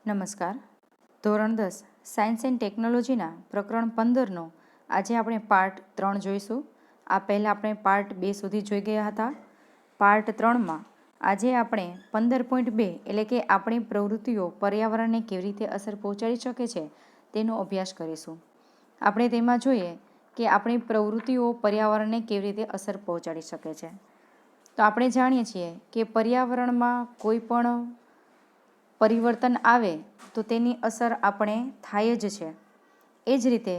નમસ્કાર. ધોરણ 10 science and ટેકનોલોજીના પ્રકરણ 15નો આજે આપણે પાર્ટ 3 જોઈશું. આ પહેલાં આપણે પાર્ટ 2 સુધી જોઈ ગયા હતા. પાર્ટ 3માં આજે આપણે 15.2 એટલે કે આપણી પ્રવૃત્તિઓ પર્યાવરણને કેવી રીતે અસર પહોંચાડી શકે છે તેનો અભ્યાસ કરીશું. આપણે તેમાં જોઈએ કે આપણી પ્રવૃત્તિઓ પર્યાવરણને કેવી રીતે અસર પહોંચાડી શકે છે. તો આપણે જાણીએ છીએ કે પર્યાવરણમાં કોઈ પણ પરિવર્તન આવે તો તેની અસર આપણે થાય જ છે. એ જ રીતે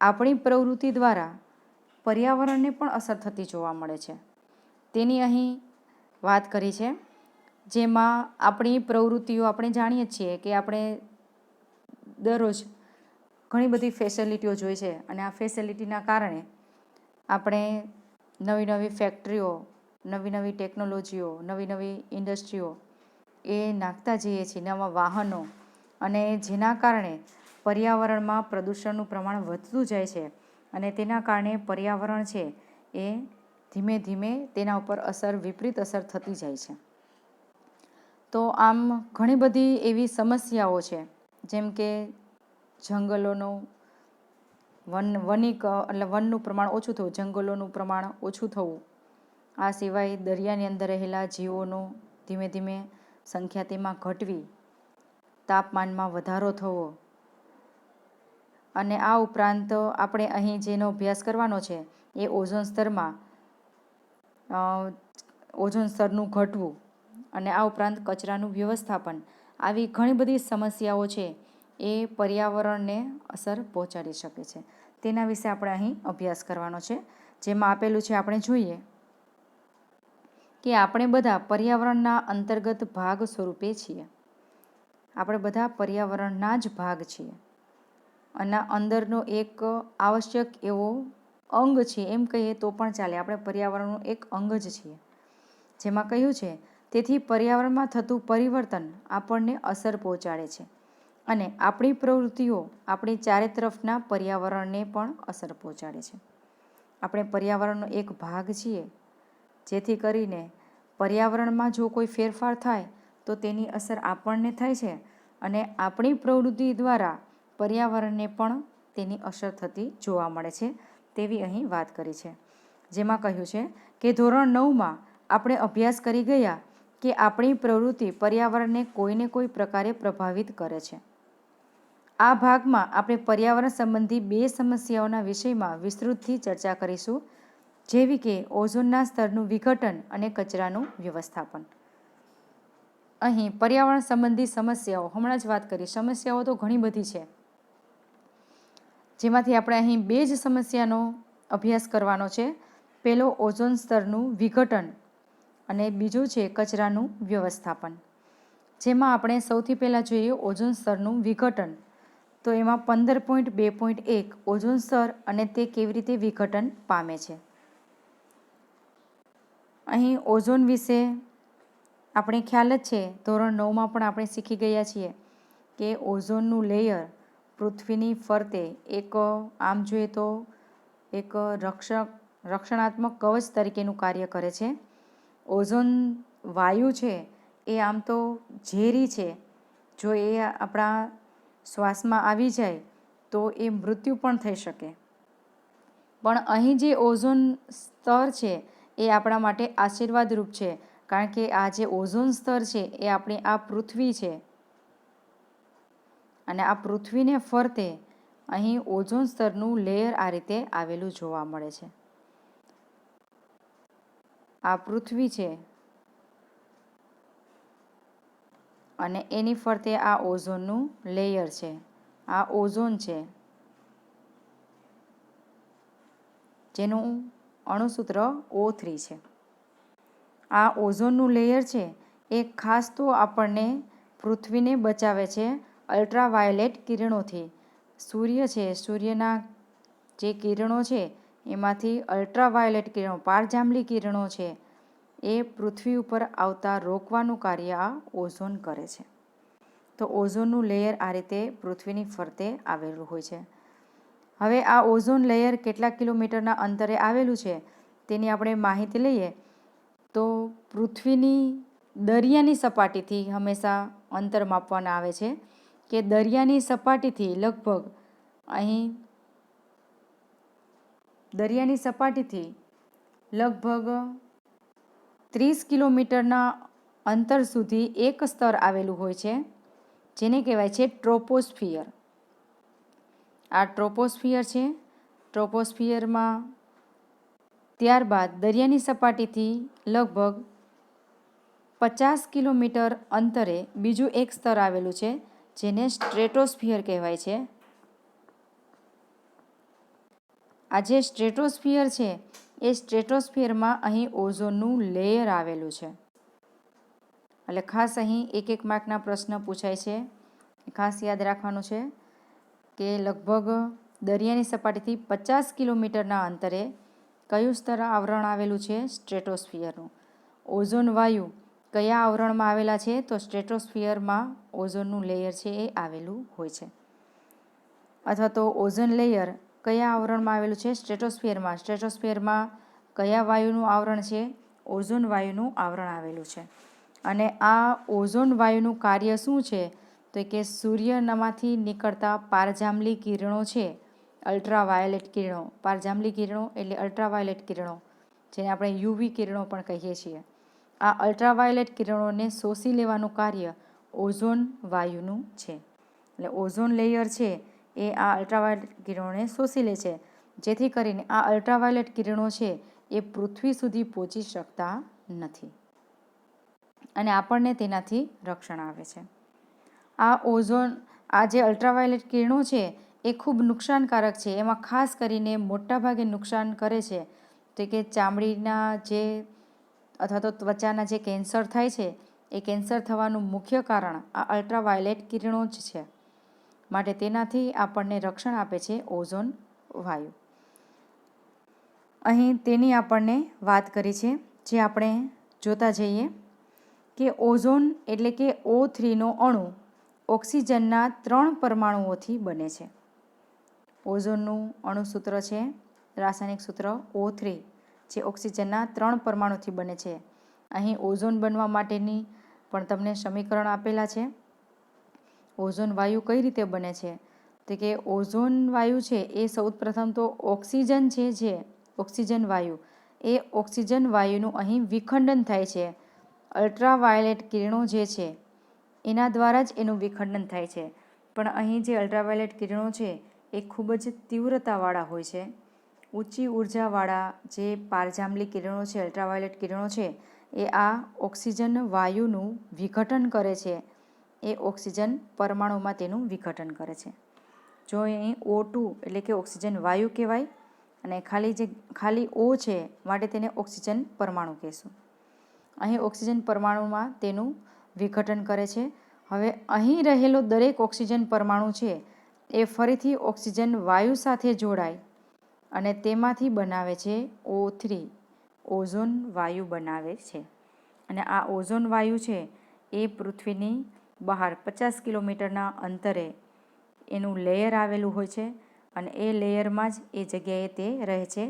આપણી પ્રવૃત્તિ દ્વારા પર્યાવરણને પણ અસર થતી જોવા મળે છે. તેની અહીં વાત કરી છે, જેમાં આપણી પ્રવૃત્તિઓ આપણે જાણીએ છીએ કે આપણે દરરોજ ઘણી બધી ફેસિલિટીઓ જોઈએ છે અને આ ફેસિલિટીના કારણે આપણે નવી નવી ફેક્ટરીઓ, નવી નવી ટેકનોલોજીઓ, નવી નવી ઇન્ડસ્ટ્રીઓ એ નાખતા જઈએ છીએ, નવા વાહનો, અને જેના કારણે પર્યાવરણમાં પ્રદૂષણનું પ્રમાણ વધતું જાય છે અને તેના કારણે પર્યાવરણ છે એ ધીમે ધીમે તેના ઉપર વિપરીત અસર થતી જાય છે. તો આમ ઘણી બધી એવી સમસ્યાઓ છે, જેમ કે જંગલોનું વનનું પ્રમાણ ઓછું થવું, જંગલોનું પ્રમાણ ઓછું થવું. આ સિવાય દરિયાની અંદર રહેલા જીવોનું ધીમે ધીમે સંખ્યા તેમાં ઘટવી, તાપમાનમાં વધારો થવો, અને આ ઉપરાંત આપણે અહીં જેનો અભ્યાસ કરવાનો છે એ ઓઝોન સ્તરનું ઘટવું, અને આ ઉપરાંત કચરાનું વ્યવસ્થાપન. આવી ઘણી બધી સમસ્યાઓ છે એ પર્યાવરણને અસર પહોંચાડી શકે છે. તેના વિશે આપણે અહીં અભ્યાસ કરવાનો છે. જેમાં આપેલું છે, આપણે જોઈએ કે આપણે બધા પર્યાવરણના અંતર્ગત ભાગ સ્વરૂપે છીએ. આપણે બધા પર્યાવરણના જ ભાગ છીએ અને અંદરનો એક આવશ્યક એવો અંગ છે, એમ કહીએ તો પણ ચાલે. આપણે પર્યાવરણનું એક અંગ જ છીએ. જેમાં કહ્યું છે, તેથી પર્યાવરણમાં થતું પરિવર્તન આપણને અસર પહોંચાડે છે અને આપણી પ્રવૃત્તિઓ આપણી ચારે તરફના પર્યાવરણને પણ અસર પહોંચાડે છે. આપણે પર્યાવરણનો એક ભાગ છીએ, જેથી કરીને પર્યાવરણમાં જો કોઈ ફેરફાર થાય તો તેની અસર આપણને થાય છે અને આપણી પ્રવૃત્તિ દ્વારા પર્યાવરણને પણ તેની અસર થતી જોવા મળે છે, તેવી અહીં વાત કરી છે. જેમાં કહ્યું છે કે ધોરણ 9માં આપણે અભ્યાસ કરી ગયા કે આપણી પ્રવૃત્તિ પર્યાવરણને કોઈને કોઈ પ્રકારે પ્રભાવિત કરે છે. આ ભાગમાં આપણે પર્યાવરણ સંબંધી 2 સમસ્યાઓના વિષયમાં વિસ્તૃતથી ચર્ચા કરીશું, જેવી કે ઓઝોનના સ્તરનું વિઘટન અને કચરાનું વ્યવસ્થાપન. અહીં પર્યાવરણ સંબંધી સમસ્યાઓ હમણાં જ વાત કરી. સમસ્યાઓ તો ઘણી બધી છે, જેમાંથી આપણે અહીં 2 જ સમસ્યાનો અભ્યાસ કરવાનો છે. પહેલો ઓઝોન સ્તરનું વિઘટન અને બીજું છે કચરાનું વ્યવસ્થાપન. જેમાં આપણે સૌથી પહેલાં જોઈએ ઓઝોન સ્તરનું વિઘટન. તો એમાં 15.2.1 ઓઝોન સ્તર અને તે કેવી રીતે વિઘટન પામે છે. અહીં ઓઝોન વિશે આપણે ખ્યાલ જ છે, ધોરણ 9માં પણ આપણે શીખી ગયા છીએ કે ઓઝોનનું લેયર પૃથ્વીની ફરતે એક, આમ જોઈએ તો એક રક્ષણાત્મક કવચ તરીકેનું કાર્ય કરે છે. ઓઝોન વાયુ છે એ આમ તો ઝેરી છે. જો એ આપણા શ્વાસમાં આવી જાય તો એ મૃત્યુ પણ થઈ શકે. પણ અહીં જે ઓઝોન સ્તર છે એ આપણા માટે આશીર્વાદરૂપ છે, કારણ કે આ જે ઓઝોન સ્તર છે એ આપણી આ પૃથ્વી છે અને આ પૃથ્વીને ફરતે અહીં ઓઝોન સ્તરનું લેયર આ રીતે આવેલું જોવા મળે છે. આ પૃથ્વી છે અને એની ફરતે આ ઓઝોનનું લેયર છે. આ ઓઝોન છે, જેનું અણુસૂત્ર O3 છે. આ ઓઝોનનું લેયર છે એ ખાસ તો આપણને પૃથ્વીને બચાવે છે અલ્ટ્રાવાયોલેટ કિરણોથી. સૂર્ય છે, સૂર્યના જે કિરણો છે એમાંથી અલ્ટ્રાવાયોલેટ કિરણો, પારજાંબલી કિરણો છે, એ પૃથ્વી ઉપર આવતા રોકવાનું કાર્ય આ ઓઝોન કરે છે. તો ઓઝોનનું લેયર આ રીતે પૃથ્વીની ફરતે આવેલું હોય છે. હવે આ ઓઝોન લેયર કેટલા કિલોમીટરના અંતરે આવેલું છે તેની આપણે માહિતી લઈએ તો પૃથ્વીની દરિયાની સપાટીથી હંમેશા અંતર માપવામાં આવે છે. કે દરિયાની સપાટીથી લગભગ 30 કિલોમીટરના અંતર સુધી એક સ્તર આવેલું હોય છે, જેને કહેવાય છે ટ્રોપોસ્ફિયર. આ ટ્રોપોસ્ફિયર છે. ટ્રોપોસ્ફિયરમાં ત્યારબાદ દરિયાની સપાટીથી લગભગ 50 કિલોમીટર અંતરે બીજું એક સ્તર આવેલું છે, જેને સ્ટ્રેટોસ્ફિયર કહેવાય છે. આ જે સ્ટ્રેટોસ્ફિયર છે એ સ્ટ્રેટોસ્ફિયરમાં અહીં ઓઝોનનું લેયર આવેલું છે. એટલે ખાસ અહીં એક માર્કના પ્રશ્ન પૂછાય છે, ખાસ યાદ રાખવાનું છે કે લગભગ દરિયાની સપાટીથી 50 કિલોમીટરના અંતરે કયું સ્તર આવરણ આવેલું છે? સ્ટ્રેટોસ્ફિયરનું. ઓઝોન વાયુ કયા આવરણમાં આવેલા છે? તો સ્ટ્રેટોસ્ફિયરમાં ઓઝોનનું લેયર છે એ આવેલું હોય છે. અથવા તો ઓઝોન લેયર કયા આવરણમાં આવેલું છે? સ્ટ્રેટોસ્ફિયરમાં. સ્ટ્રેટોસ્ફિયરમાં કયા વાયુનું આવરણ છે? ઓઝોન વાયુનું આવરણ આવેલું છે. અને આ ઓઝોન વાયુનું કાર્ય શું છે? તો કે સૂર્યમાંથી નીકળતા પારજાંબલી કિરણો છે, અલ્ટ્રાવાયોલેટ કિરણો. પારજાંબલી કિરણો એટલે અલ્ટ્રાવાયોલેટ કિરણો, જેને આપણે યુવી કિરણો પણ કહીએ છીએ. આ અલ્ટ્રાવાયોલેટ કિરણોને શોષી લેવાનું કાર્ય ઓઝોન વાયુનું છે. એટલે ઓઝોન લેયર છે એ આ અલ્ટ્રાવાયોલેટ કિરણોને શોષી લે છે, જેથી કરીને આ અલ્ટ્રાવાયોલેટ કિરણો છે એ પૃથ્વી સુધી પહોંચી શકતા નથી અને આપણને તેનાથી રક્ષણ આવે છે. આ જે અલ્ટ્રાવાયોલેટ કિરણો છે એ ખૂબ નુકસાનકારક છે. એમાં ખાસ કરીને મોટાભાગે નુકસાન કરે છે તો કે ચામડીના અથવા તો ત્વચાના જે કેન્સર થાય છે એ કેન્સર થવાનું મુખ્ય કારણ આ અલ્ટ્રાવાયોલેટ કિરણો જ છે. માટે તેનાથી આપણને રક્ષણ આપે છે ઓઝોન વાયુ. અહીં તેની આપણને વાત કરી છે, જે આપણે જોતા જઈએ કે ઓઝોન એટલે કે O3નો અણુ ઓક્સિજનના 3 પરમાણુઓથી બને છે. ઓઝોનનું અણુસૂત્ર છે, રાસાયણિક સૂત્ર O3, જે ઓક્સિજનના 3 પરમાણુથી બને છે. અહીં ઓઝોન બનવા માટેની પણ તમને સમીકરણ આપેલા છે. ઓઝોન વાયુ કઈ રીતે બને છે? તો કે ઓઝોન વાયુ છે એ સૌપ્રથમ તો ઓક્સિજન છે, જે ઓક્સિજન વાયુ એ ઓક્સિજન વાયુનું અહીં વિખંડન થાય છે. અલ્ટ્રાવાયોલેટ કિરણો જે છે એના દ્વારા જ એનું વિખંડન થાય છે. પણ અહીં જે અલ્ટ્રાવાયોલેટ કિરણો છે એ ખૂબ જ તીવ્રતાવાળા હોય છે. ઊંચી ઉર્જાવાળા જે પારજાંબલી કિરણો છે, અલ્ટ્રાવાયોલેટ કિરણો છે, એ આ ઓક્સિજન વાયુનું વિઘટન કરે છે. એ ઓક્સિજન પરમાણુમાં તેનું વિઘટન કરે છે. જો અહીં O2 એટલે કે ઓક્સિજન વાયુ કહેવાય અને ખાલી O છે માટે તેને ઓક્સિજન પરમાણુ કહેશું. અહીં ઓક્સિજન પરમાણુમાં તેનું વિઘટન કરે છે. હવે અહીં રહેલો દરેક ઓક્સિજન પરમાણુ છે એ ફરીથી ઓક્સિજન વાયુ સાથે જોડાય અને તેમાંથી બનાવે છે O3, ઓઝોન વાયુ બનાવે છે. અને આ ઓઝોન વાયુ છે એ પૃથ્વીની બહાર 50 કિલોમીટરના અંતરે એનું લેયર આવેલું હોય છે અને એ લેયરમાં જ એ જગ્યાએ તે રહે છે.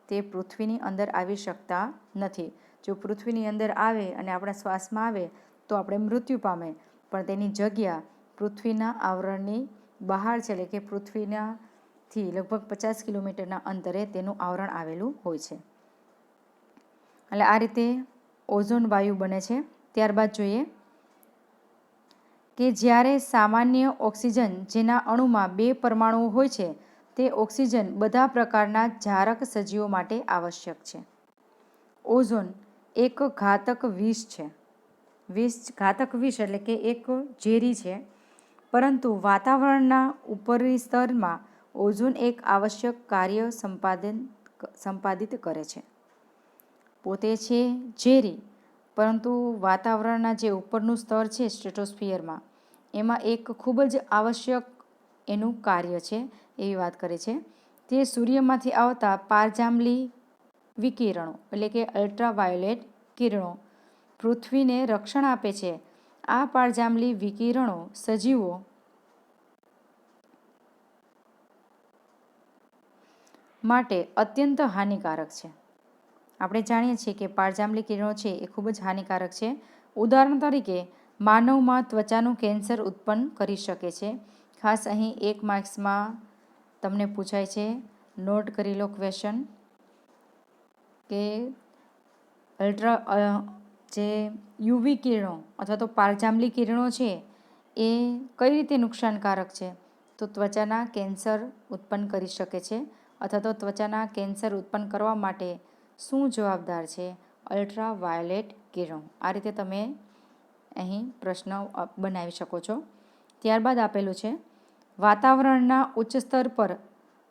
તે પૃથ્વીની અંદર આવી શકતા નથી. જો પૃથ્વીની અંદર આવે અને આપણા શ્વાસમાં આવે તો આપણે મૃત્યુ પામે, પણ તેની જગ્યા પૃથ્વીના આવરણની બહાર છે, એટલે કે પૃથ્વીથી લગભગ 50 કિલોમીટરના અંતરે તેનું આવરણ આવેલું હોય છે. એટલે આ રીતે ઓઝોન વાયુ બને છે. ત્યારબાદ જોઈએ કે જ્યારે સામાન્ય ઓક્સિજન, જેના અણુમાં 2 પરમાણુઓ હોય છે, તે ઓક્સિજન બધા પ્રકારના જારક સજીવો માટે આવશ્યક છે. ઓઝોન એક ઘાતક વિષ છે. ઘાતક વિષ એટલે કે એક ઝેરી છે, પરંતુ વાતાવરણના ઉપરી સ્તરમાં ઓઝોન એક આવશ્યક કાર્ય સંપાદિત કરે છે. પોતે છે ઝેરી, પરંતુ વાતાવરણના જે ઉપરનું સ્તર છે સ્ટ્રેટોસ્ફિયરમાં, એમાં એક ખૂબ જ આવશ્યક એનું કાર્ય છે એવી વાત કરે છે. તે સૂર્યમાંથી આવતા પારજાંબલી વિકિરણો એટલે કે અલ્ટ્રાવાયોલેટ કિરણો પૃથ્વીને રક્ષણ આપે છે. આ પારજાંબલી વિકિરણો સજીવો માટે અત્યંત હાનિકારક છે. આપણે જાણીએ છીએ કે પારજાંબલી કિરણો છે એ ખૂબ જ હાનિકારક છે. ઉદાહરણ તરીકે માનવમાં ત્વચાનું કેન્સર ઉત્પન્ન કરી શકે છે. ખાસ અહીં 1 માર્ક્સમાં તમને પૂછાય છે, નોટ કરી લો ક્વેશ્ચન કે જે યુવી કિરણો અથવા તો પારજાંબલી કિરણો છે એ કઈ રીતે નુકસાનકારક છે, તો ત્વચાના કેન્સર ઉત્પન્ન કરી શકે છે અથવા તો ત્વચાના કેન્સર ઉત્પન્ન કરવા માટે શું જવાબદાર છે, અલ્ટ્રાવાયોલેટ કિરણો. આ રીતે તમે અહીં પ્રશ્ન બનાવી શકો છો. ત્યારબાદ આપેલું છે, વાતાવરણના ઉચ્ચ સ્તર પર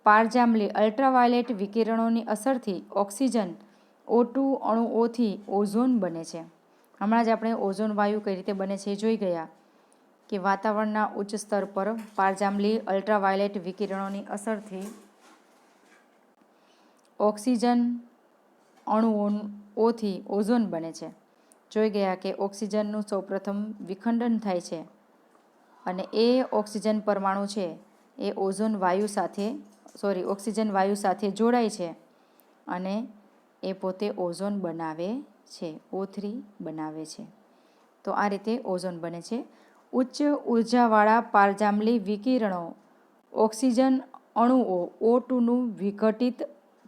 પારજાંબલી અલ્ટ્રાવાયોલેટ વિકિરણોની અસરથી ઓક્સિજન O2 અણુઓથી ઓઝોન બને છે. હમણાં જ આપણે ઓઝોન વાયુ કઈ રીતે બને છે એ જોઈ ગયા કે વાતાવરણના ઉચ્ચ સ્તર પર પારજાંબલી અલ્ટ્રાવાયોલેટ વિકિરણોની અસરથી ઓક્સિજન અણુઓથી ઓઝોન બને છે. જોઈ ગયા કે ઓક્સિજનનું સૌપ્રથમ વિખંડન થાય છે અને એ ઓક્સિજન પરમાણુ છે એ ઓઝોન વાયુ સાથે ઓક્સિજન વાયુ સાથે જોડાય છે અને એ પોતે ઓઝોન બનાવે છે, O3 બનાવે છે. તો આ રીતે ઓઝોન બને છે. ઉચ્ચ ઉર્જાવાળા પારજાંબલી વિકિરણો ઓક્સિજન અણુઓ O2નું વિઘટિત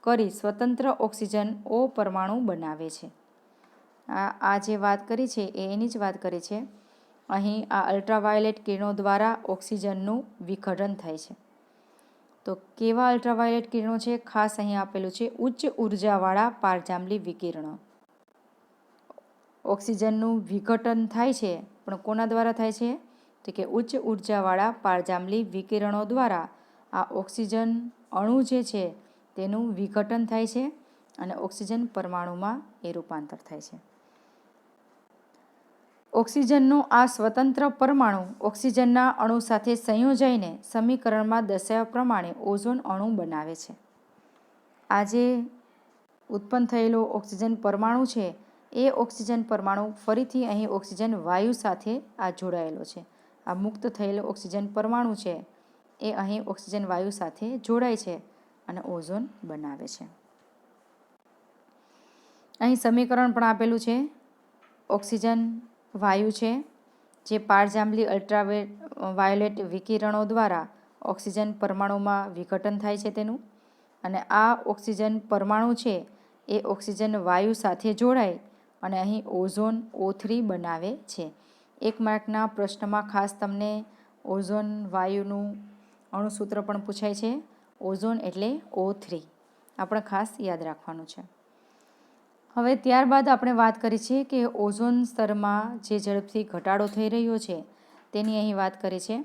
કરી સ્વતંત્ર ઓક્સિજન O પરમાણુ બનાવે છે. આ જે વાત કરી છે એની જ વાત કરી છે. અહીં આ અલ્ટ્રાવાયોલેટ કિરણો દ્વારા ઓક્સિજનનું વિઘટન થાય છે. તો કેવા અલ્ટ્રાવાયોલેટ કિરણો છે, ખાસ અહીં આપેલું છે, ઉચ્ચ ઉર્જાવાળા પારજાંબલી વિકિરણો. ઓક્સિજનનું વિઘટન થાય છે, પણ કોના દ્વારા થાય છે, તો કે ઉચ્ચ ઉર્જાવાળા પારજાંબલી વિકિરણો દ્વારા આ ઓક્સિજન અણુ જે છે તેનું વિઘટન થાય છે અને ઓક્સિજન પરમાણુમાં એ રૂપાંતર થાય છે. ઓક્સિજનનો આ સ્વતંત્ર પરમાણુ ઓક્સિજનના અણુ સાથે સંયોજાઈને સમીકરણમાં દર્શાવ્યા પ્રમાણે ઓઝોન અણુ બનાવે છે. આ જે ઉત્પન્ન થયેલો ઓક્સિજન પરમાણુ છે એ ઓક્સિજન પરમાણુ ફરીથી અહીં ઓક્સિજન વાયુ સાથે આ જોડાયેલો છે. આ મુક્ત થયેલો ઓક્સિજન પરમાણુ છે એ અહીં ઓક્સિજન વાયુ સાથે જોડાય છે અને ઓઝોન બનાવે છે. અહીં સમીકરણ પણ આપેલું છે. ઓક્સિજન વાયુ છે જે પારજાંબલી અલ્ટ્રાવાયોલેટ વિકિરણો દ્વારા ઓક્સિજન પરમાણુમાં વિઘટન થાય છે તેનું, અને આ ઓક્સિજન પરમાણુ છે એ ઓક્સિજન વાયુ સાથે જોડાય અને અહીં ઓઝોન O3 બનાવે છે. 1 માર્કના પ્રશ્નમાં ખાસ તમને ઓઝોન વાયુનું અણુસૂત્ર પણ પૂછાય છે. ઓઝોન એટલે O3, આપણે ખાસ યાદ રાખવાનું છે. હવે ત્યારબાદ આપણે વાત કરી છે કે ઓઝોન સ્તરમાં જે ઝડપથી ઘટાડો થઈ રહ્યો છે તેની અહીં વાત કરી છે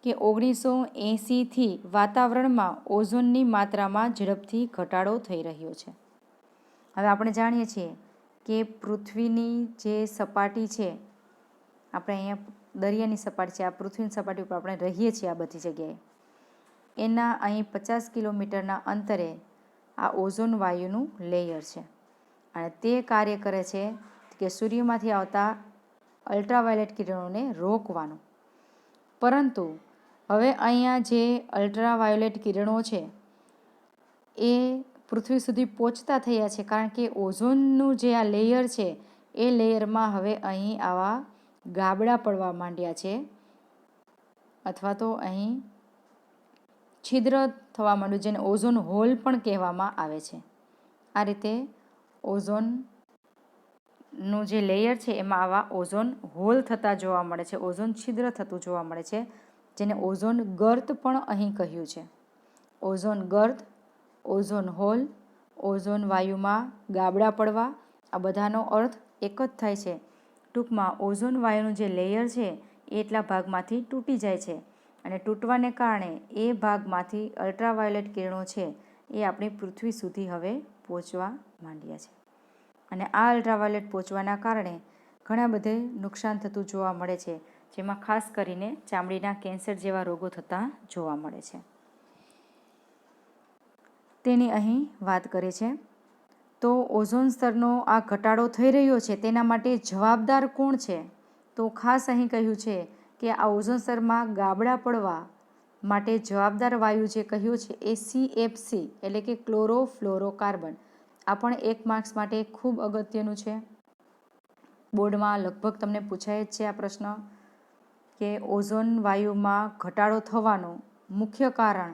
કે 1980થી વાતાવરણમાં ઓઝોનની માત્રામાં ઝડપથી ઘટાડો થઈ રહ્યો છે. હવે આપણે જાણીએ છીએ કે પૃથ્વીની જે સપાટી છે, આપણે અહીંયા દરિયાની સપાટી છે, આ પૃથ્વીની સપાટી ઉપર આપણે રહીએ છીએ આ બધી જગ્યાએ, એના અહીં 50 કિલોમીટરના અંતરે આ ઓઝોન વાયુનું લેયર છે અને તે કાર્ય કરે છે કે સૂર્યમાંથી આવતા અલ્ટ્રાવાયોલેટ કિરણોને રોકવાનું. પરંતુ હવે અહીંયા જે અલ્ટ્રાવાયોલેટ કિરણો છે એ પૃથ્વી સુધી પહોંચતા થયા છે, કારણ કે ઓઝોનનું જે આ લેયર છે એ લેયરમાં હવે અહીં આવા ગાબડા પડવા માંડ્યા છે અથવા તો અહીં છિદ્ર થવા માંડ્યું, જેને ઓઝોન હોલ પણ કહેવામાં આવે છે. આ રીતે ઓઝોનનું જે લેયર છે એમાં આવા ઓઝોન હોલ થતા જોવા મળે છે, ઓઝોન છિદ્ર થતું જોવા મળે છે, જેને ઓઝોન ગર્ત પણ અહીં કહ્યું છે. ઓઝોન ગર્ત, ઓઝોન હોલ, ઓઝોન વાયુમાં ગાબડા પડવા, આ બધાનો અર્થ એક જ થાય છે. ટૂંકમાં ઓઝોન વાયુનું જે લેયર છે એ એટલા ભાગમાંથી તૂટી જાય છે અને તૂટવાને કારણે એ ભાગમાંથી અલ્ટ્રાવાયોલેટ કિરણો છે એ આપણી પૃથ્વી સુધી હવે પહોંચવા માંડ્યા છે. અને આ અલ્ટ્રાવાયોલેટ પહોંચવાના કારણે ઘણા બધે નુકસાન થતું જોવા મળે છે, જેમાં ખાસ કરીને ચામડીના કેન્સર જેવા રોગો થતા જોવા મળે છે. તેની અહીં વાત કરી છે. તો ઓઝોન સ્તરનો આ ઘટાડો થઈ રહ્યો છે તેના માટે જવાબદાર કોણ છે, તો ખાસ અહીં કહ્યું છે કે આ ઓઝોન સ્તરમાં ગાબડા પડવા માટે જવાબદાર વાયુ જે કહ્યું છે એ CFC એટલે કે ક્લોરોફ્લોરોકાર્બન. આ પણ 1 માર્ક્સ માટે ખૂબ અગત્યનું છે. બોર્ડમાં લગભગ તમને પૂછાય જ છે આ પ્રશ્ન કે ઓઝોન વાયુમાં ઘટાડો થવાનું મુખ્ય કારણ,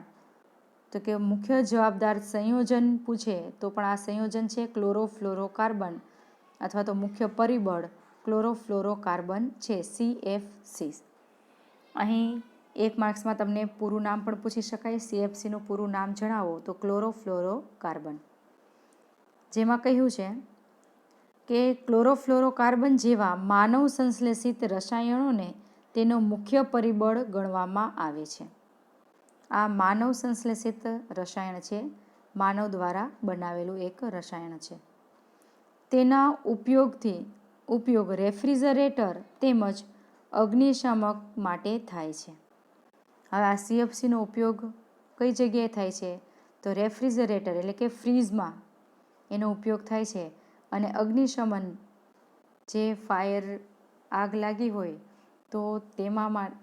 તો કે મુખ્ય જવાબદાર સંયોજન પૂછે તો પણ આ સંયોજન છે ક્લોરોફ્લોરોકાર્બન, અથવા તો મુખ્ય પરિબળ ક્લોરોફ્લોરોકાર્બન છે, CFC. અહીં 1 માર્ક્સમાં તમને પૂરું નામ પણ પૂછી શકાય, CFCનું પૂરું નામ જણાવો તો ક્લોરોફ્લોરોકાર્બન. જેમાં કહ્યું છે કે ક્લોરોફ્લોરોકાર્બન જેવા માનવ સંશ્લેષિત રસાયણોને તેનો મુખ્ય પરિબળ ગણવામાં આવે છે. આ માનવ સંશ્લેષિત રસાયણ છે, માનવ દ્વારા બનાવેલું એક રસાયણ છે. તેના ઉપયોગ રેફ્રિજરેટર તેમજ અગ્નિશામક માટે થાય છે. હવે આ CFCનો ઉપયોગ કઈ જગ્યાએ થાય છે તો રેફ્રિજરેટર એટલે કે ફ્રીજમાં એનો ઉપયોગ થાય છે, અને અગ્નિશમન જે ફાયર આગ લાગી હોય તો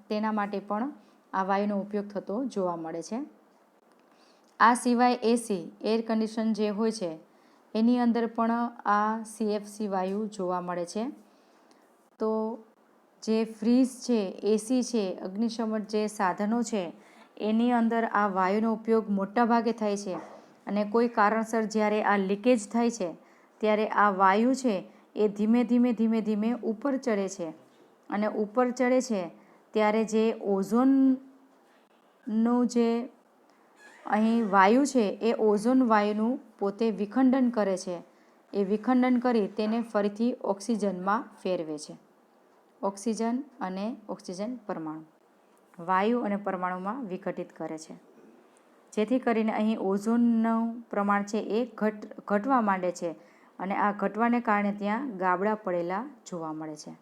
તેના માટે પણ આ વાયુનો ઉપયોગ થતો જોવા મળે છે. આ સિવાય એસી એર કન્ડિશન જે હોય છે એની અંદર પણ આ CFC વાયુ જોવા મળે છે. તો જે ફ્રીજ છે, એસી છે, અગ્નિશમન જે સાધનો છે એની અંદર આ વાયુનો ઉપયોગ મોટા ભાગે થાય છે, અને કોઈ કારણસર જ્યારે આ લીકેજ થાય છે ત્યારે આ વાયુ છે એ ધીમે ધીમે ઉપર ચડે છે, અને ઉપર ચડે છે ત્યારે જે ઓઝોનનું જે અહીં વાયુ છે એ ઓઝોન વાયુનું પોતે વિખંડન કરે છે. એ વિખંડન કરી તેને ફરીથી ઓક્સિજનમાં ફેરવે છે. ઓક્સિજન અને ઓક્સિજન પરમાણુ વાયુ અને પરમાણુમાં વિઘટિત કરે છે, જેથી કરીને અહીં ઓઝોનનું પ્રમાણ છે એ ઘટવા માંડે છે, અને આ ઘટવાને કારણે ત્યાં ગાબડા પડેલા જોવા મળે છે.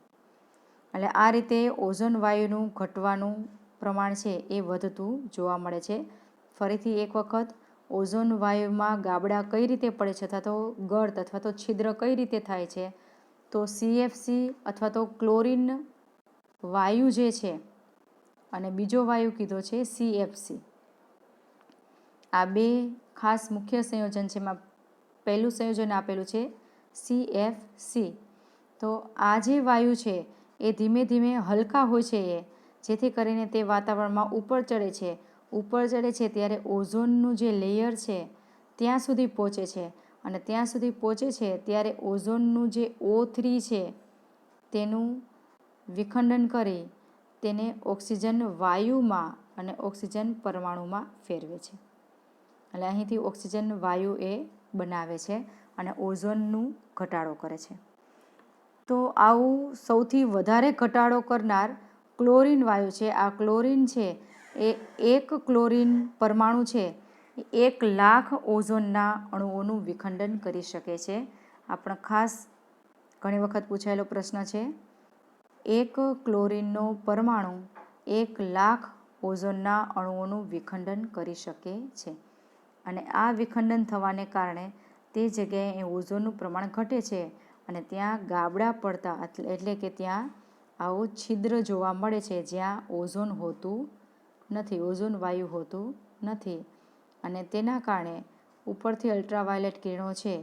એટલે આ રીતે ઓઝોન વાયુનું ઘટવાનું પ્રમાણ છે એ વધતું જોવા મળે છે. ફરીથી એક વખત ઓઝોન વાયુમાં ગાબડા કઈ રીતે પડે છે, અથવા તો ગર્ત અથવા તો છિદ્ર કઈ રીતે થાય છે, તો CFC અથવા તો ક્લોરીન વાયુ જે છે અને બીજો વાયુ કીધો છે CFC, આ બે ખાસ મુખ્ય સંયોજન છે. એમાં પહેલું સંયોજન આપેલું છે CFC. તો આ જે વાયુ છે એ ધીમે ધીમે હલકા હોય છે, જેથી કરીને તે વાતાવરણમાં ઉપર ચડે છે. ઉપર ચડે છે ત્યારે ઓઝોનનું જે લેયર છે ત્યાં સુધી પહોંચે છે, અને ત્યાં સુધી પહોંચે છે ત્યારે ઓઝોનનું જે O3 છે તેનું વિખંડન કરી તેને ઓક્સિજન વાયુમાં અને ઓક્સિજન પરમાણુમાં ફેરવે છે. એટલે અહીંથી ઓક્સિજન વાયુ એ બનાવે છે અને ઓઝોનનું ઘટાડો કરે છે. તો આવું સૌથી વધારે ઘટાડો કરનાર ક્લોરીન વાયુ છે. આ ક્લોરીન છે એ એક ક્લોરીન પરમાણુ છે 1,00,000 ઓઝોનના અણુઓનું વિખંડન કરી શકે છે. આ પણ ખાસ ઘણી વખત પૂછાયેલો પ્રશ્ન છે. એક ક્લોરીનનો પરમાણુ 1,00,000 ઓઝોનના અણુઓનું વિખંડન કરી શકે છે, અને આ વિખંડન થવાને કારણે તે જગ્યાએ ઓઝોનનું પ્રમાણ ઘટે છે, અને ત્યાં ગાબડા પડતા એટલે કે ત્યાં આવું છિદ્ર જોવા મળે છે જ્યાં ઓઝોન હોતું નથી, ઓઝોન વાયુ હોતું નથી, અને તેના કારણે ઉપરથી અલ્ટ્રાવાયોલેટ કિરણો છે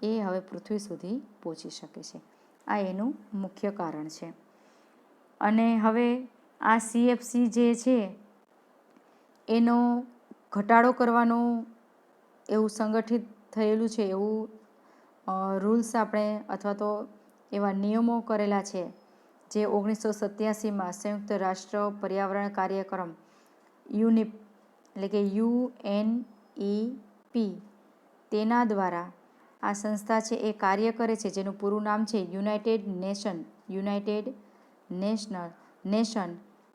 એ હવે પૃથ્વી સુધી પહોંચી શકે છે. આ એનું મુખ્ય કારણ છે. અને હવે આ CFC જે છે એનો ઘટાડો કરવાનો એવું સંગઠિત થયેલું છે, એવું રૂલ્સ આપણે અથવા તો એવા નિયમો કરેલા છે જે 1987માં સંયુક્ત રાષ્ટ્ર પર્યાવરણ કાર્યક્રમ યુનિપ એટલે કે UNEP તેના દ્વારા આ સંસ્થા છે એ કાર્ય કરે છે, જેનું પૂરું નામ છે યુનાઇટેડ નેશન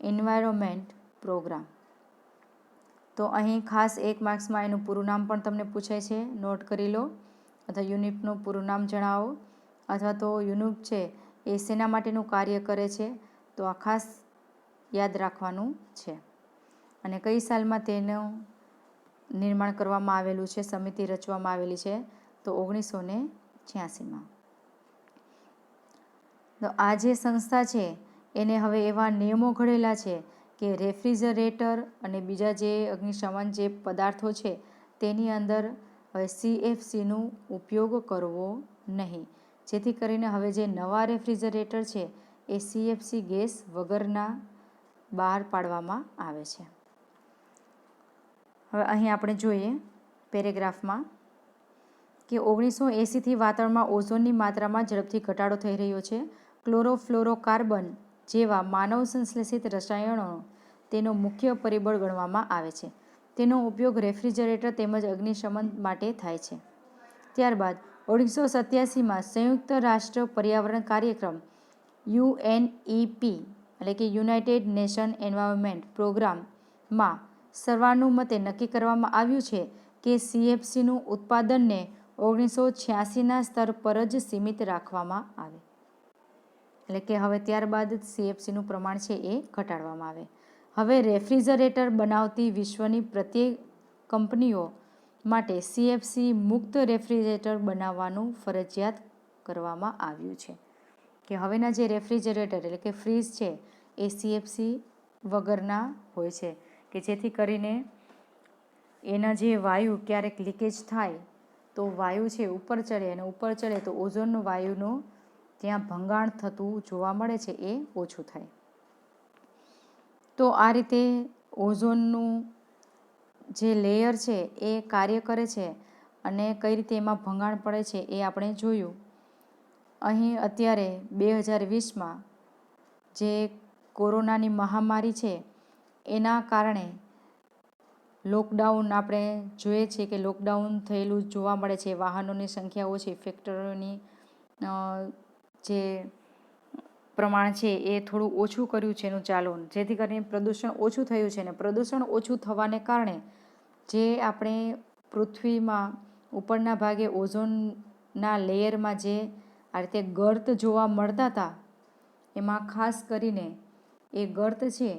એન્વાયરમેન્ટ પ્રોગ્રામ. તો અહીં ખાસ 1 માર્ક્સમાં એનું પૂરું નામ પણ તમને પૂછાય છે, નોટ કરી લો, અથવા યુનિપનું પૂરું નામ જણાવો, અથવા તો યુનિપ છે એ શેના માટેનું કાર્ય કરે છે, તો આ ખાસ યાદ રાખવાનું છે. અને કઈ સાલમાં તેનું નિર્માણ કરવામાં આવેલું છે, સમિતિ રચવામાં આવેલી છે, તો 1986માં. તો આ જે સંસ્થા છે એને હવે એવા નિયમો ઘડેલા છે કે રેફ્રિજરેટર અને બીજા જે અગ્નિશમન જે પદાર્થો છે તેની અંદર હવે CFCનો ઉપયોગ કરવો નહીં. જેથી કરીને હવે જે નવા રેફ્રિજરેટર છે એ CFC ગેસ વગરના બહાર પાડવામાં આવે છે. હવે અહીં આપણે જોઈએ પેરેગ્રાફમાં કે 1980થી વાતાવરણમાં ઓઝોનની માત્રામાં ઝડપથી ઘટાડો થઈ રહ્યો છે. ક્લોરોફ્લોરોકાર્બન જેવા માનવ સંશ્લેષિત રસાયણો તેનો મુખ્ય પરિબળ ગણવામાં આવે છે. તેનો ઉપયોગ રેફ્રિજરેટર તેમજ અગ્નિશમન માટે થાય છે. ત્યારબાદ 1987માં સંયુક્ત રાષ્ટ્ર પર્યાવરણ કાર્યક્રમ UNEP એટલે કે યુનાઇટેડ નેશન એન્વાયરમેન્ટ પ્રોગ્રામમાં સર્વાનુમતે નક્કી કરવામાં આવ્યું છે કે CFCનું ઉત્પાદનને 1986ના સ્તર પર જ સીમિત રાખવામાં આવે. એટલે કે હવે ત્યારબાદ CFCનું પ્રમાણ છે એ ઘટાડવામાં આવે. હવે રેફ્રિજરેટર બનાવતી વિશ્વની પ્રત્યેક કંપનીઓ માટે CFC મુક્ત રેફ્રિજરેટર બનાવવાનું ફરજિયાત કરવામાં આવ્યું છે. કે હવેના જે રેફ્રિજરેટર એટલે કે ફ્રીજ છે એ CFC વગરના હોય છે, કે જેથી કરીને એના જે વાયુ ક્યારેક લીકેજ થાય તો વાયુ છે ઉપર ચડે, અને ઉપર ચડે તો ઓઝોનનું વાયુનું ત્યાં ભંગાણ થતું જોવા મળે છે એ ઓછું થાય. તો આ રીતે ઓઝોનનું જે લેયર છે એ કાર્ય કરે છે અને કઈ રીતે એમાં ભંગાણ પડે છે એ આપણે જોયું. અહીં અત્યારે 2020માં જે કોરોનાની મહામારી છે એના કારણે લોકડાઉન આપણે જોઈએ છીએ કે લોકડાઉન થયેલું જોવા મળે છે. વાહનોની સંખ્યા ઓછી, ફેક્ટરીઓની જે પ્રમાણ છે એ થોડું ઓછું કર્યું છે એનું ચાલન, જેથી કરીને પ્રદૂષણ ઓછું થયું છે. ને પ્રદૂષણ ઓછું થવાને કારણે જે આપણે પૃથ્વીમાં ઉપરના ભાગે ઓઝોનના લેયરમાં જે આ રીતે ગર્ત જોવા મળતા હતા, એમાં ખાસ કરીને એ ગર્ત છે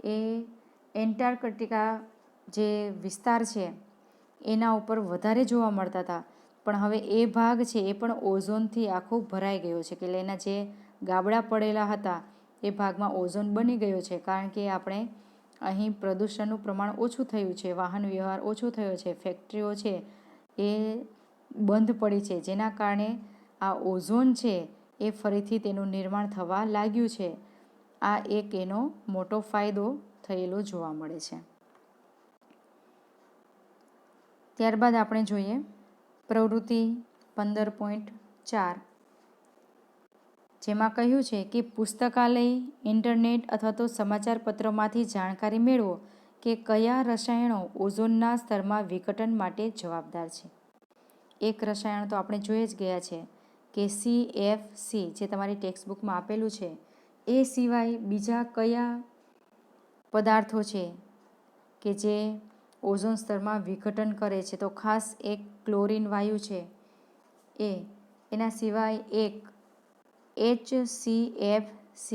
એ એન્ટાર્કટિકા જે વિસ્તાર છે એના ઉપર વધારે જોવા મળતા હતા. પણ હવે એ ભાગ છે એ પણ ઓઝોનથી આખો ભરાઈ ગયો છે, કે એના જે ગાબડા પડેલા હતા એ ભાગમાં ઓઝોન બની ગયો છે. કારણ કે આપણે અહીં પ્રદૂષણનું પ્રમાણ ઓછું થયું છે, વાહન વ્યવહાર ઓછો થયો છે, ફેક્ટરીઓ છે એ બંધ પડી છે, જેના કારણે આ ઓઝોન છે એ ફરીથી તેનું નિર્માણ થવા લાગ્યું છે. આ એક એનો મોટો ફાયદો થયેલો જોવા મળે છે. ત્યારબાદ આપણે જોઈએ પ્રવૃત્તિ 15.4, જેમાં કહ્યું છે કે પુસ્તકાલય, ઇન્ટરનેટ અથવા તો સમાચાર પત્રોમાંથી જાણકારી મેળવો કે કયા રસાયણો ઓઝોનના સ્તરમાં વિઘટન માટે જવાબદાર છે. એક રસાયણ તો આપણે જોઈ જ ગયા છે કે CFC, જે તમારી ટેક્સ્ટબુકમાં આપેલું છે. એ સિવાય બીજા કયા પદાર્થો છે કે જે ઓઝોન સ્તરમાં વિઘટન કરે છે? તો ખાસ એક ક્લોરીન વાયુ છે એના સિવાય એક HCFC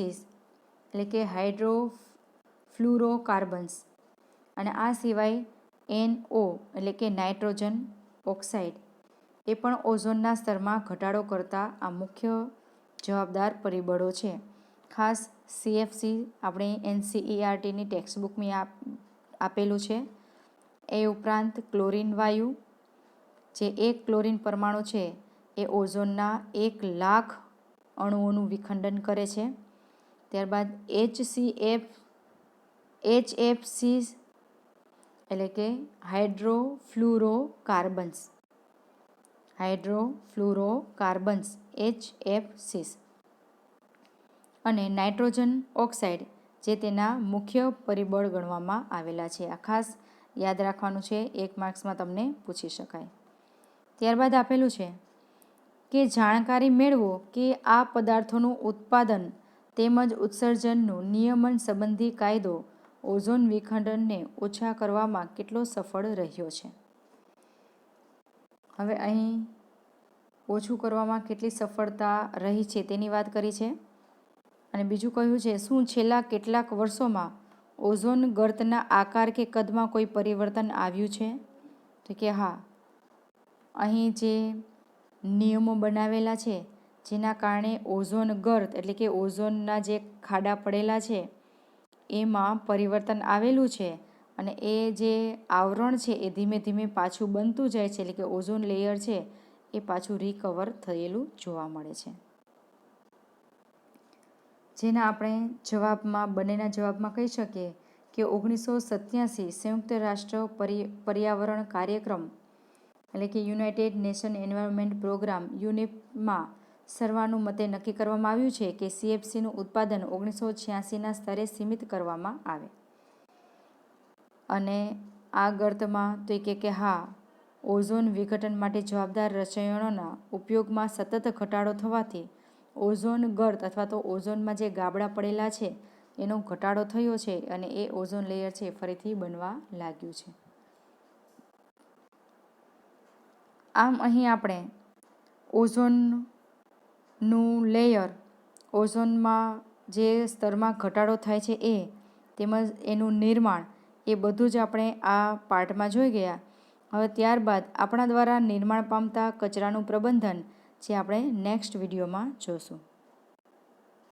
એટલે કે હાઇડ્રોફ્લુરોકાર્બન્સ, અને આ સિવાય NO એટલે કે નાઇટ્રોજન ઓક્સાઇડ એ પણ ઓઝોનના સ્તરમાં ઘટાડો કરતા આ મુખ્ય જવાબદાર પરિબળો છે. ખાસ CFC આપણે NCERTની ટેક્સ્ટબુકમાં આપેલું છે. એ ઉપરાંત ક્લોરીન વાયુ, જે એક ક્લોરીન પરમાણુ છે એ ઓઝોનના 1,00,000 અણુઓનું વિખંડન કરે છે. ત્યારબાદ HFC એટલે કે હાઇડ્રોફ્લુરોકાર્બન્સ HFC, અને નાઇટ્રોજન ઓક્સાઇડ જે તેના મુખ્ય પરિબળ ગણવામાં આવેલા છે. આ ખાસ યાદ રાખવાનું છે, 1 માર્ક્સમાં તમને પૂછી શકાય. ત્યારબાદ આપેલું છે કે જાણકારી મેળવો કે આ પદાર્થોનું ઉત્પાદન તેમજ ઉત્સર્જનનું નિયમન સંબંધી કાયદો ઓઝોન વિખંડનને ઓછા કરવામાં કેટલો સફળ રહ્યો છે. હવે અહીં ઓછું કરવામાં કેટલી સફળતા રહી છે તેની વાત કરી છે. અને બીજું કહ્યું છે, શું છેલ્લા કેટલાક વર્ષોમાં ઓઝોન ગર્તના આકાર કે કદમાં કોઈ પરિવર્તન આવ્યું છે? તો કે હા, અહીં જે નિયમો બનાવેલા છે જેના કારણે ઓઝોન ગર્ત એટલે કે ઓઝોનના જે ખાડા પડેલા છે એમાં પરિવર્તન આવેલું છે, અને એ જે આવરણ છે એ ધીમે ધીમે પાછું બનતું જાય છે. એટલે કે ઓઝોન લેયર છે એ પાછું રિકવર થયેલું જોવા મળે છે. જેના આપણે જવાબમાં બંનેના જવાબમાં કહી શકીએ કે 1987 સંયુક્ત રાષ્ટ્ર પર્યાવરણ કાર્યક્રમ એટલે કે યુનાઇટેડ નેશન એન્વાયરમેન્ટ પ્રોગ્રામ યુનેપમાં સર્વાનુમતે નક્કી કરવામાં આવ્યું છે કે CFCનું ઉત્પાદન 1986ના સ્તરે સીમિત કરવામાં આવે. અને આ ગર્તમાં તો કે હા, ઓઝોન વિઘટન માટે જવાબદાર રસાયણોના ઉપયોગમાં સતત ઘટાડો થવાથી ઓઝોન ગર્ત અથવા તો ઓઝોનમાં જે ગાબડા પડેલા છે એનો ઘટાડો થયો છે અને એ ઓઝોન લેયર છે ફરીથી બનવા લાગ્યું છે. આમ અહીં આપણે ઓઝોનનું લેયર, ઓઝોનમાં જે સ્તરમાં ઘટાડો થાય છે એ તેમજ એનું નિર્માણ એ બધું જ આપણે આ પાર્ટમાં જોઈ ગયા. હવે ત્યારબાદ આપણા દ્વારા નિર્માણ પામતા કચરાનું પ્રબંધન જે આપણે નેક્સ્ટ વિડીયોમાં જોશું.